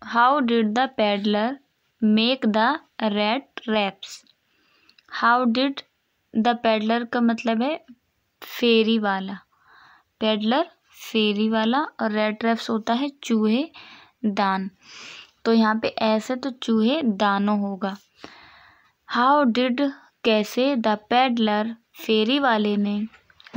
How did the peddler make the rat traps. How did the peddler का मतलब है फेरी वाला, पेडलर फेरी वाला, और रैट ट्रैप्स होता है चूहे दान। तो यहाँ पे ऐसे तो चूहे दानों होगा। हाउ डिड कैसे द पेडलर फेरी वाले ने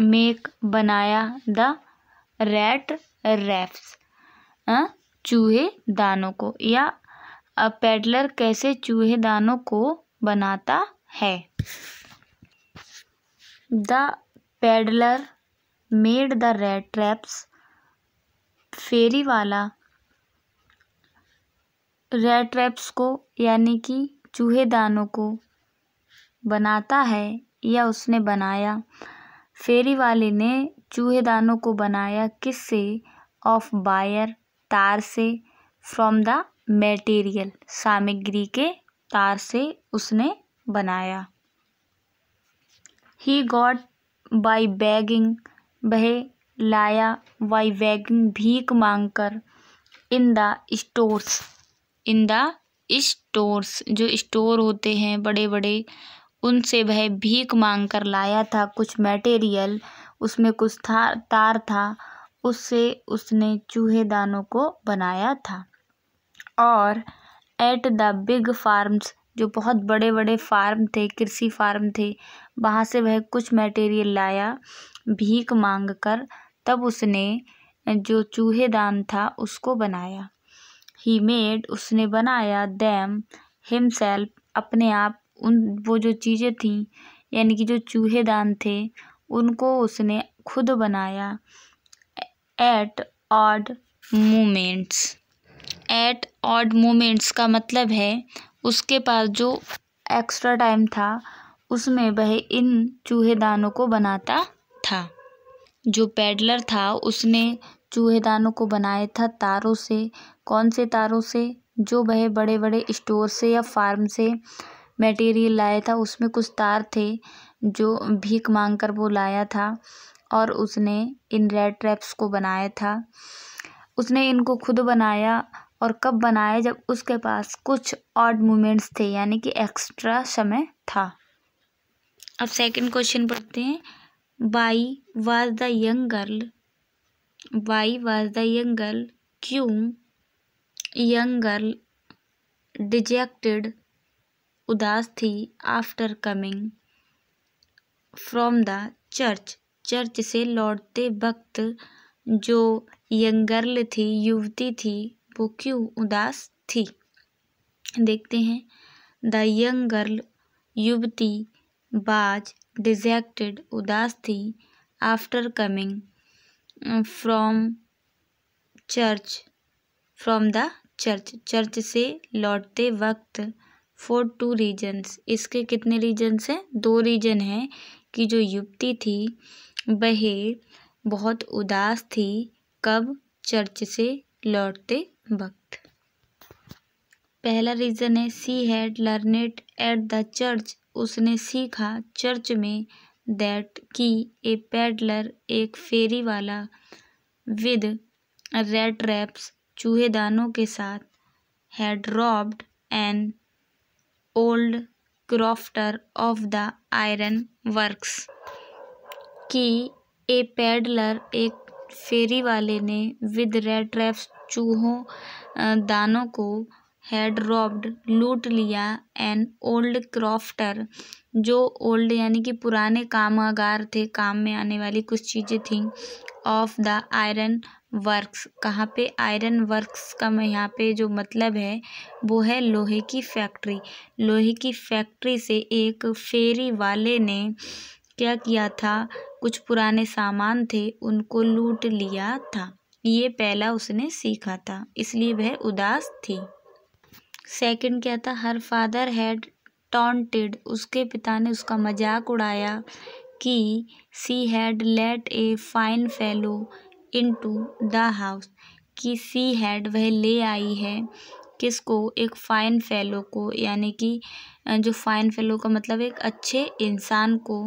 मेक बनाया द रैट रैप्स चूहे दानों को, या पेडलर कैसे चूहे दानों को बनाता है। The peddler made the rat traps. फेरी वाला रैट ट्रैप्स को यानी कि चूहे दानों को बनाता है या उसने बनाया। फेरी वाले ने चूहे दानों को बनाया किससे? ऑफ वायर, तार से, फ्रॉम द मटेरियल, सामग्री के तार से उसने बनाया। ही गॉट बाय बेगिंग, वह लाया, बाय बेगिंग भीख मांगकर, in the stores, in the stores जो स्टोर होते हैं बड़े बड़े, उनसे वह भीख मांग कर लाया था कुछ मटेरियल, उसमें कुछ था तार था, उससे उसने चूहे दानों को बनाया था। और एट द बिग फार्म्स, जो बहुत बड़े बड़े फार्म थे, कृषि फार्म थे, वहाँ से वह कुछ मटेरियल लाया भीख मांग कर, तब उसने जो चूहे दान था उसको बनाया। ही मेड, उसने बनाया, देम हिमसेल्फ, अपने आप, उन वो जो चीज़ें थीं यानी कि जो चूहे दान थे उनको उसने खुद बनाया। At odd moments, at odd moments का मतलब है उसके पास जो एक्स्ट्रा टाइम था उसमें वह इन चूहे दानों को बनाता था। जो पेडलर था उसने चूहे दानों को बनाया था तारों से। कौन से तारों से? जो वह बड़े बड़े स्टोर से या फार्म से मटेरियल लाया था, उसमें कुछ तार थे जो भीख मांग कर वो लाया था, और उसने इन रैट ट्रैप्स को बनाया था। उसने इनको खुद बनाया, और कब बनाया? जब उसके पास कुछ ऑड मोमेंट्स थे यानी कि एक्स्ट्रा समय था। अब सेकंड क्वेश्चन पढ़ते हैं। Why was the young girl, why was the young girl, क्यों यंग गर्ल डिजेक्टेड, उदास थी, after coming from the church, church से लौटते वक्त जो यंग गर्ल थी, युवती थी, वो क्यों उदास थी? देखते हैं। द यंग गर्ल, युवती, बाज डिजेक्टेड, उदास थी, after coming from church, from the church, church से लौटते वक्त, फॉर 2 रीजन्स, इसके कितने रीजन्स हैं? 2 रीजन हैं कि जो युवती थी वह बहुत उदास थी, कब? चर्च से लौटते वक्त। पहला रीज़न है she had learned at the church, उसने सीखा चर्च में, दैट कि ए पेडलर, एक फेरी वाला, विद रैट रैप्स, चूहे दानों के साथ, had robbed an old crofter of the iron works, कि ए पेडलर, एक फेरी वाले ने, विद रैट ट्रैप्स, चूहों दानों को, हैड रॉब्ड, लूट लिया, एन ओल्ड क्रॉफ्टर, जो ओल्ड यानी कि पुराने कामगार थे, काम में आने वाली कुछ चीज़ें थीं, ऑफ द आयरन वर्क्स, कहाँ पे? आयरन वर्क्स का मैं यहाँ पे जो मतलब है वो है लोहे की फैक्ट्री। लोहे की फैक्ट्री से एक फेरी वाले ने क्या किया था? कुछ पुराने सामान थे उनको लूट लिया था। ये पहला उसने सीखा था, इसलिए वह उदास थी। सेकंड क्या था? हर फादर हैड टॉन्टेड, उसके पिता ने उसका मजाक उड़ाया, कि she had let a fine fellow into the house, कि सी हैड, वह ले आई है, किसको? एक फाइन फेलो को, यानी कि जो फाइन फेलो का मतलब एक अच्छे इंसान को,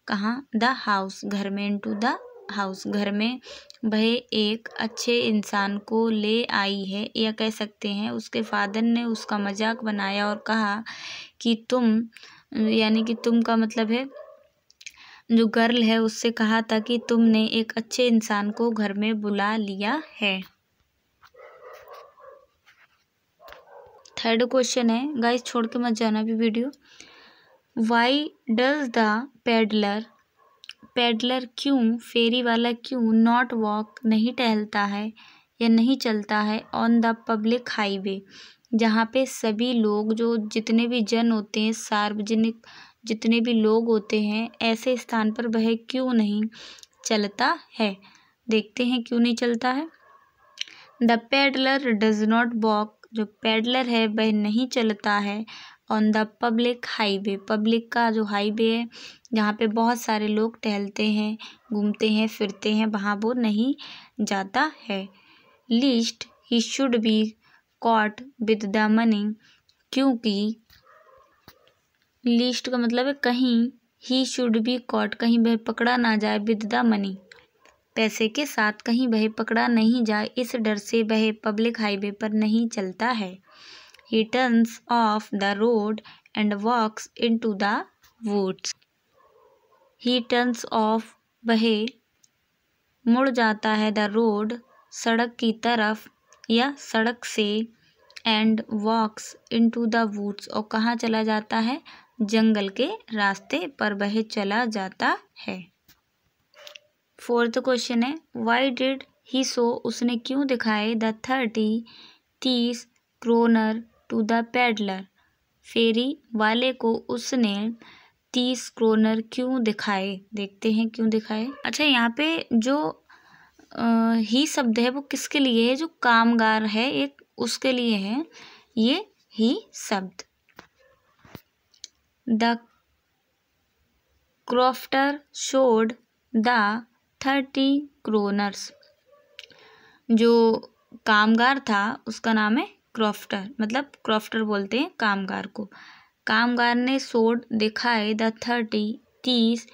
कहाँ? द हाउस, घर में, इनटू द हाउस, घर में वह एक अच्छे इंसान को ले आई है, या कह सकते हैं उसके फादर ने उसका मजाक बनाया और कहा कि तुम, यानी कि तुम का मतलब है जो गर्ल है, उससे कहा था कि तुमने एक अच्छे इंसान को घर में बुला लिया है। थर्ड क्वेश्चन है, गाइस छोड़ के मत जाना भी video. Why does the peddler, peddler क्यों, फेरी वाला क्यों, नॉट वॉक नहीं टहलता है या नहीं चलता है, ऑन द पब्लिक हाईवे, जहाँ पे सभी लोग, जो जितने भी जन होते हैं, सार्वजनिक जितने भी लोग होते हैं, ऐसे स्थान पर वह क्यों नहीं चलता है। देखते हैं क्यों नहीं चलता है। The peddler does not walk, जो पेडलर है वह नहीं चलता है on the public highway, public का जो हाईवे है जहाँ पे बहुत सारे लोग टहलते हैं, घूमते हैं, फिरते हैं, वहाँ वो नहीं जाता है। Least he should be caught with the money, क्योंकि लीस्ट का मतलब है कहीं, ही शुड बी कॉट कहीं वह पकड़ा ना जाए, विद द मनी पैसे के साथ कहीं वह पकड़ा नहीं जाए, इस डर से वह पब्लिक हाईवे पर नहीं चलता है। He turns off the road and walks into the woods. He turns off, वह मुड़ जाता है, द रोड सड़क की तरफ या सड़क से, and walks into the woods, और कहाँ चला जाता है, जंगल के रास्ते पर वह चला जाता है। फोर्थ क्वेश्चन है, वाई डिड ही सो, उसने क्यों दिखाए, the 30 kroner to the peddler, फेरी वाले को उसने 30 क्रोनर क्यों दिखाए। देखते हैं क्यों दिखाए। अच्छा, यहाँ पे जो ही शब्द है वो किसके लिए है, जो कामगार है एक, उसके लिए है ये ही शब्द। The crofter showed the 30 kroners, जो कामगार था उसका नाम है क्रॉफ्टर, मतलब क्रॉफ्टर बोलते हैं कामगार को। कामगार ने सोड दिखाए, द 30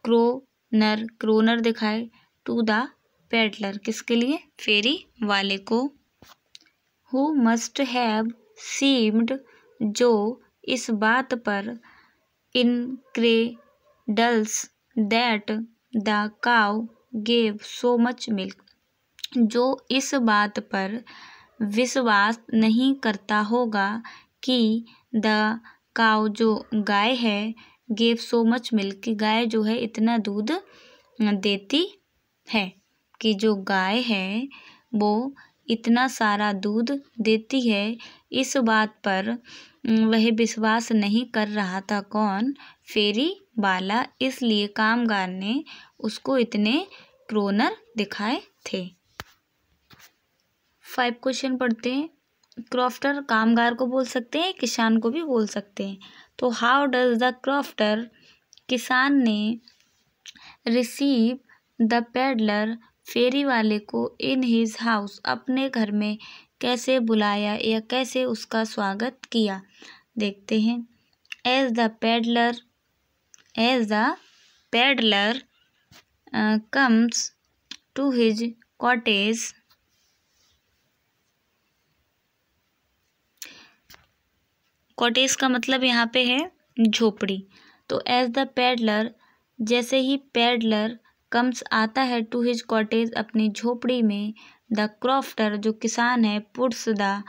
क्रोनर, क्रोनर दिखाए, टू द पेडलर, किसके लिए, फेरी वाले को। हु मस्ट हैव सीम्ड, जो इस बात पर incredulous that the cow gave so much milk, जो इस बात पर विश्वास नहीं करता होगा कि द काउ, जो गाय है, गेव सो मच मिल्क, की गाय जो है इतना दूध देती है, कि जो गाय है वो इतना सारा दूध देती है, इस बात पर वह विश्वास नहीं कर रहा था। कौन, फेरी वाला, इसलिए कामगार ने उसको इतने क्रोनर दिखाए थे। 5 क्वेश्चन पढ़ते हैं। क्रॉफ्टर कामगार को बोल सकते हैं, किसान को भी बोल सकते हैं। तो हाउ डज द क्रॉफ्टर, किसान ने, रिसीव द पेडलर, फेरी वाले को, इन हिज हाउस, अपने घर में कैसे बुलाया या कैसे उसका स्वागत किया। देखते हैं। As the pedlar comes to his cottage, cottage का मतलब यहाँ पे है झोपड़ी। तो एज द पेडलर, जैसे ही पेडलर कम्स आता है, टू हिज कॉटेज, अपनी झोपड़ी में, द क्रॉफ्टर, जो किसान है, puts the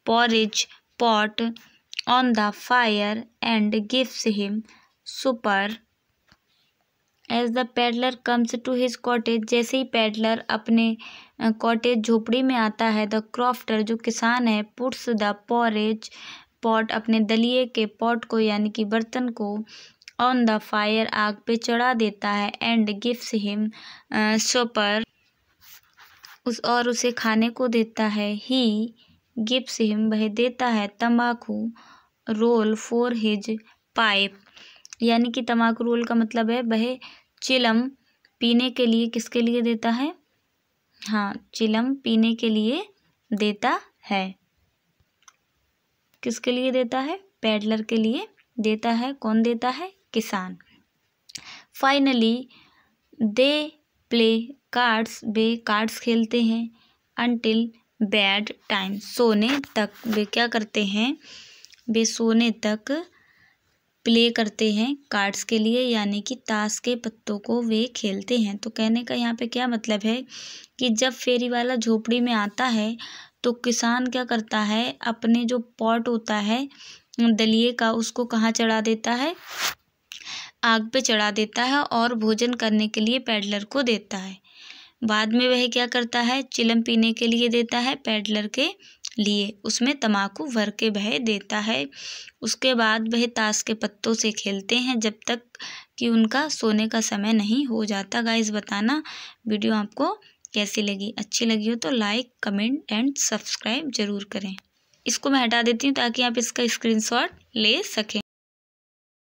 porridge pot on the fire and gives him supper. As the pedlar comes to his cottage, जैसे ही पेडलर अपने कॉटेज झोपड़ी में आता है, द क्रॉफ्टर, जो किसान है, पुट्स द पॉरेज पॉट, अपने दलिए के पॉट को, यानी कि बर्तन को, ऑन द फायर, आग पे चढ़ा देता है, एंड गिव्स हिम सुपर, और उसे खाने को देता है। ही गिव्स हिम, वह देता है, तम्बाकू रोल फॉर हिज पाइप, यानी कि तम्बाकू रोल का मतलब है वह चिलम पीने के लिए, किसके लिए देता है, हाँ, चिलम पीने के लिए देता है। किसके लिए देता है, पेडलर के लिए देता है। कौन देता है, किसान। Finally they play cards, way cards खेलते हैं। अनटिल बेड टाइम, सोने तक वे क्या करते हैं, वे सोने तक प्ले करते हैं कार्ड्स के लिए, यानी कि ताश के पत्तों को वे खेलते हैं। तो कहने का यहाँ पे क्या मतलब है कि जब फेरी वाला झोपड़ी में आता है तो किसान क्या करता है, अपने जो पॉट होता है दलिए का, उसको कहाँ चढ़ा देता है, आग पे चढ़ा देता है और भोजन करने के लिए पैडलर को देता है। बाद में वह क्या करता है, चिलम पीने के लिए देता है पैडलर के लिए, उसमें तम्बाकू भर के वह देता है। उसके बाद वह ताश के पत्तों से खेलते हैं जब तक कि उनका सोने का समय नहीं हो जाता। गाइस बताना वीडियो आपको कैसी लगी, अच्छी लगी हो तो लाइक, कमेंट एंड सब्सक्राइब जरूर करें। इसको मैं हटा देती हूँ ताकि आप इसका स्क्रीनशॉट ले सकें।